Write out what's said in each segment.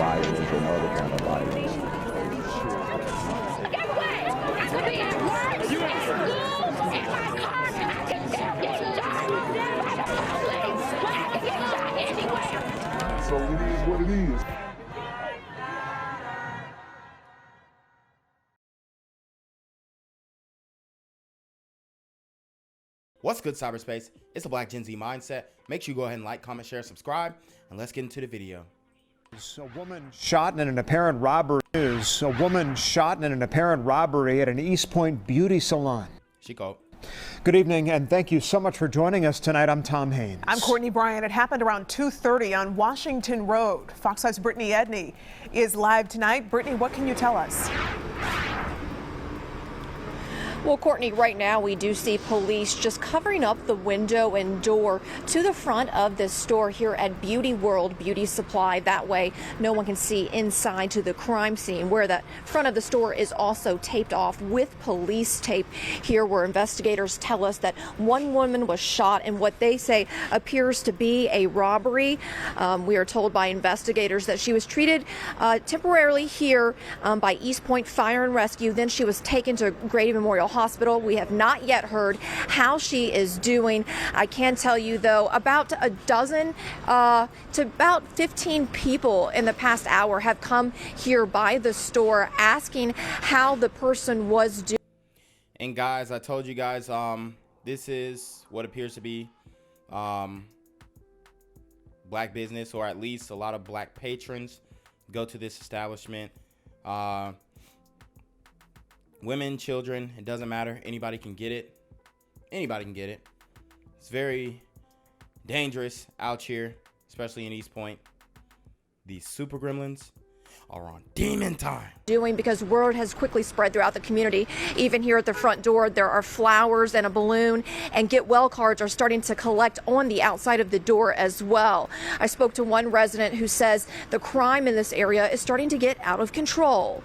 violence or no other kind of violence. Get away! I could be at work, at school, in my car, I can still get shot by the police. I can get shot anywhere. So it is what it is. What's good, cyberspace? It's the Black Gen Z Mindset. Make sure you go ahead and like, comment, share, subscribe, and let's get into the video. A woman shot in an apparent robbery. A woman shot in an apparent robbery at an East Point beauty salon. Chico. Good evening, and thank you so much for joining us tonight. I'm Tom Haynes. I'm Courtney Bryant. It happened around 2:30 on Washington Road. Fox 5's Brittany Edney is live tonight. Brittany, what can you tell us? Well, Courtney, right now we do see police just covering up the window and door to the front of this store here at Beauty World Beauty Supply. That way no one can see inside to the crime scene, where the front of the store is also taped off with police tape here, where investigators tell us that one woman was shot in what they say appears to be a robbery. We are told by investigators that she was treated temporarily here by East Point Fire and Rescue. Then she was taken to Grady Memorial Hospital. We have not yet heard how she is doing. I can tell you, though, about a dozen to about 15 people in the past hour have come here by the store asking how the person was doing. And guys, I told you guys, this is what appears to be black business, or at least a lot of black patrons go to this establishment. Women, children, it doesn't matter. Anybody can get it. Anybody can get it. It's very dangerous out here, especially in East Point. These super gremlins are on demon time. Because word has quickly spread throughout the community. Even here at the front door, there are flowers and a balloon, and get well cards are starting to collect on the outside of the door as well. I spoke to one resident who says the crime in this area is starting to get out of control.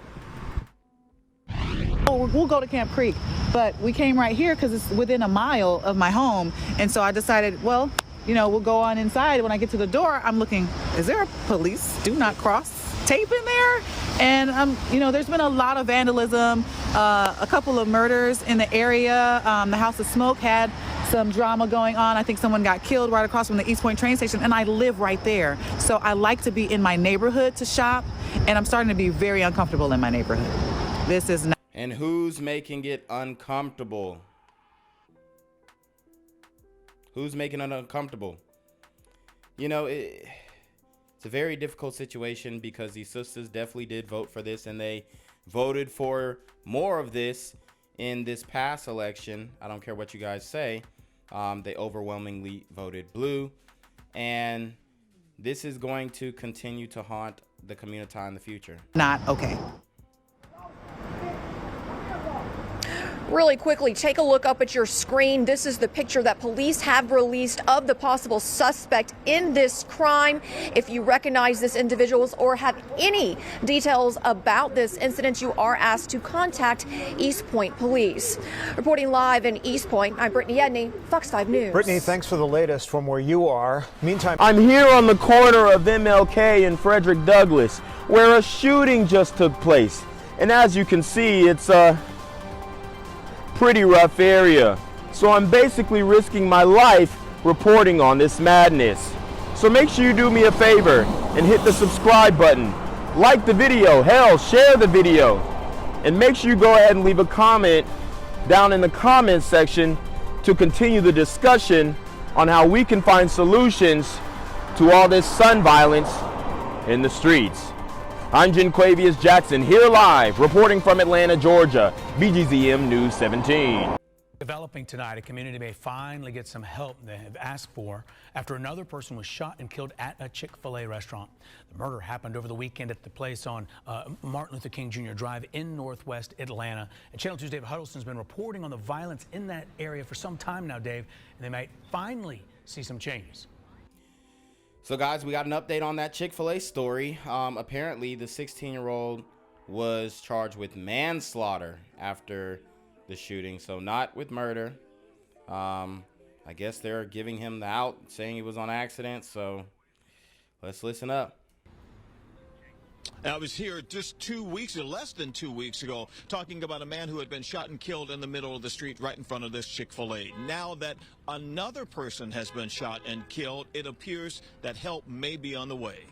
We'll go to Camp Creek, but we came right here because it's within a mile of my home. And so I decided, well, you know, we'll go on inside. When I get to the door, I'm looking, is there a police do not cross tape in there? And, you know, there's been a lot of vandalism, a couple of murders in the area. The House of Smoke had some drama going on. I think someone got killed right across from the East Point train station, and I live right there. So I like to be in my neighborhood to shop, and I'm starting to be very uncomfortable in my neighborhood. This is not. And who's making it uncomfortable? Who's making it uncomfortable? You know, it's a very difficult situation, because these sisters definitely did vote for this, and they voted for more of this in this past election. I don't care what you guys say. They overwhelmingly voted blue, and this is going to continue to haunt the community in the future. Not okay. Really quickly, take a look up at your screen. This is the picture that police have released of the possible suspect in this crime. If you recognize this individuals or have any details about this incident, you are asked to contact East Point Police. Reporting live in East Point, I'm Brittany Edney, Fox 5 News. Brittany, thanks for the latest from where you are. Meantime, I'm here on the corner of MLK and Frederick Douglass, where a shooting just took place. And as you can see, it's pretty rough area. So I'm basically risking my life reporting on this madness. So make sure you do me a favor and hit the subscribe button. Like the video, hell, share the video. And make sure you go ahead and leave a comment down in the comments section to continue the discussion on how we can find solutions to all this son violence in the streets. I'm Jenquavius Jackson, here live, reporting from Atlanta, Georgia, BGZM News 17. Developing tonight, a community may finally get some help they have asked for after another person was shot and killed at a Chick-fil-A restaurant. The murder happened over the weekend at the place on Martin Luther King Jr. Drive in Northwest Atlanta. And Channel 2's Dave Huddleston's been reporting on the violence in that area for some time now, Dave, and they might finally see some changes. So guys, we got an update on that Chick-fil-A story. Apparently the 16-year-old was charged with manslaughter after the shooting, so not with murder. I guess they're giving him the out, saying he was on accident, so let's listen up. I was here just 2 weeks, or less than 2 weeks ago, talking about a man who had been shot and killed in the middle of the street right in front of this Chick-fil-A. Now that another person has been shot and killed, it appears that help may be on the way.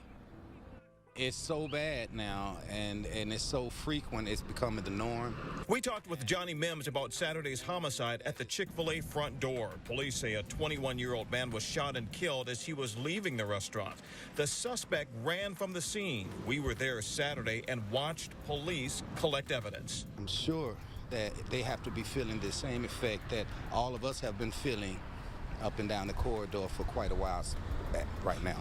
It's so bad now, and it's so frequent, it's becoming the norm. We talked with Johnny Mims about Saturday's homicide at the Chick-fil-A front door. Police say a 21-year-old man was shot and killed as he was leaving the restaurant. The suspect ran from the scene. We were there Saturday and watched police collect evidence. I'm sure that they have to be feeling the same effect that all of us have been feeling up and down the corridor for quite a while right now.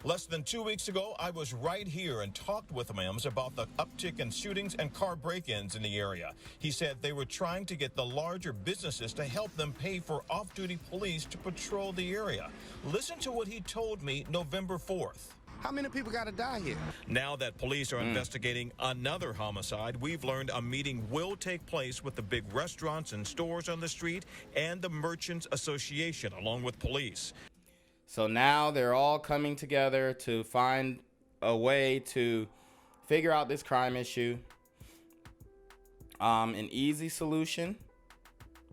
Less than 2 weeks ago, I was right here and talked with Mims about the uptick in shootings and car break-ins in the area. He said they were trying to get the larger businesses to help them pay for off-duty police to patrol the area. Listen to what he told me November 4th. How many people got to die here? Now that police are investigating another homicide, we've learned a meeting will take place with the big restaurants and stores on the street and the Merchants Association, along with police. So now they're all coming together to find a way to figure out this crime issue. An easy solution.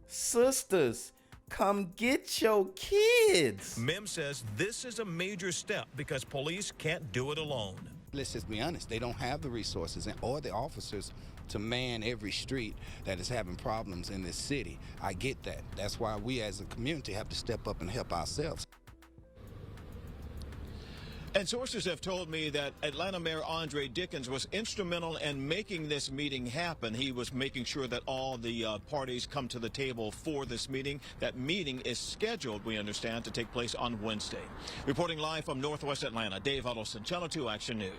Sisters, come get your kids. Mims says this is a major step because police can't do it alone. Let's just be honest, they don't have the resources or the officers to man every street that is having problems in this city. I get that. That's why we as a community have to step up and help ourselves. And sources have told me that Atlanta Mayor Andre Dickens was instrumental in making this meeting happen. He was making sure that all the parties come to the table for this meeting. That meeting is scheduled, we understand, to take place on Wednesday. Reporting live from Northwest Atlanta, Dave Huddleston, Channel 2 Action News.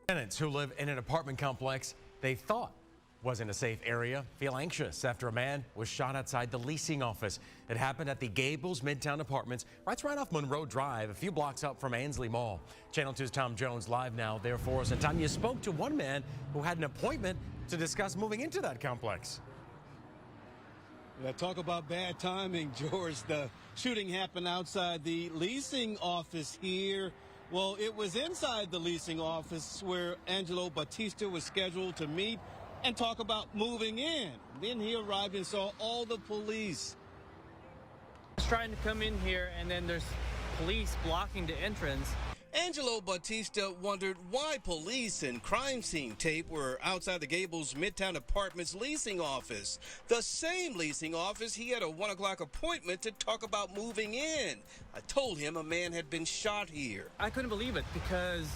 Tenants who live in an apartment complex they thought was in a safe area feel anxious after a man was shot outside the leasing office. It happened at the Gables Midtown Apartments, right off Monroe Drive, a few blocks up from Ansley Mall. Channel 2's Tom Jones live now there for us. And Tom, you spoke to one man who had an appointment to discuss moving into that complex. Yeah, talk about bad timing, George. The shooting happened outside the leasing office here. Well, it was inside the leasing office where Angelo Batista was scheduled to meet and talk about moving in. Then he arrived and saw all the police. I was trying to come in here, and then there's police blocking the entrance. Angelo Batista wondered why police and crime scene tape were outside the Gables Midtown Apartments leasing office. The same leasing office he had a 1 o'clock appointment to talk about moving in. I told him a man had been shot here. I couldn't believe it because,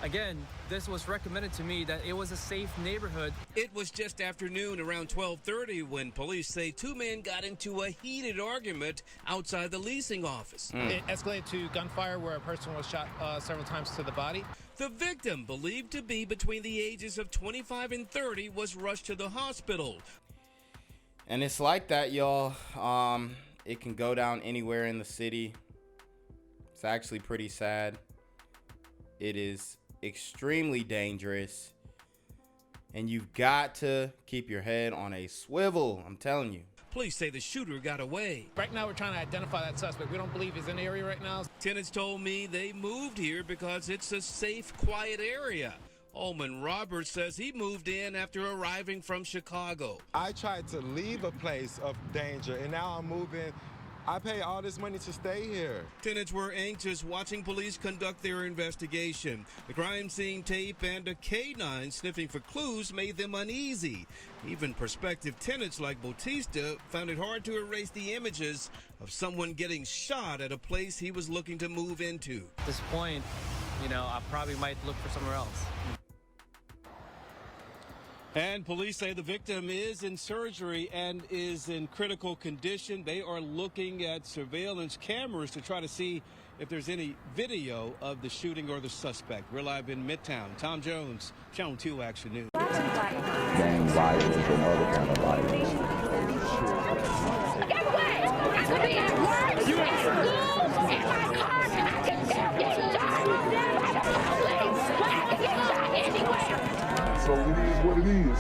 again, this was recommended to me that it was a safe neighborhood. It was just after noon, around 12:30, when police say two men got into a heated argument outside the leasing office. It escalated to gunfire where a person was shot several times to the body. The victim, believed to be between the ages of 25 and 30, was rushed to the hospital. And it's like that, y'all. It can go down anywhere in the city. It's actually pretty sad. It is extremely dangerous, and you've got to keep your head on a swivel. I'm telling you. Police say the shooter got away. Right now, we're trying to identify that suspect. We don't believe he's in the area right now. Tenants told me they moved here because it's a safe, quiet area. Holman Roberts says he moved in after arriving from Chicago. I tried to leave a place of danger, and now I'm moving. I pay all this money to stay here. Tenants were anxious watching police conduct their investigation. The crime scene tape and a K9 sniffing for clues made them uneasy. Even prospective tenants like Bautista found it hard to erase the images of someone getting shot at a place he was looking to move into. At this point, I probably might look for somewhere else. And police say the victim is in surgery and is in critical condition. They are looking at surveillance cameras to try to see if there's any video of the shooting or the suspect. We're live in Midtown. Tom Jones, Channel 2 Action News. Gang violence and other kind of violence. Get away! I could be at work, at school, in my car, and I can still get shot by the police. I can get shot anywhere. So it is what it is.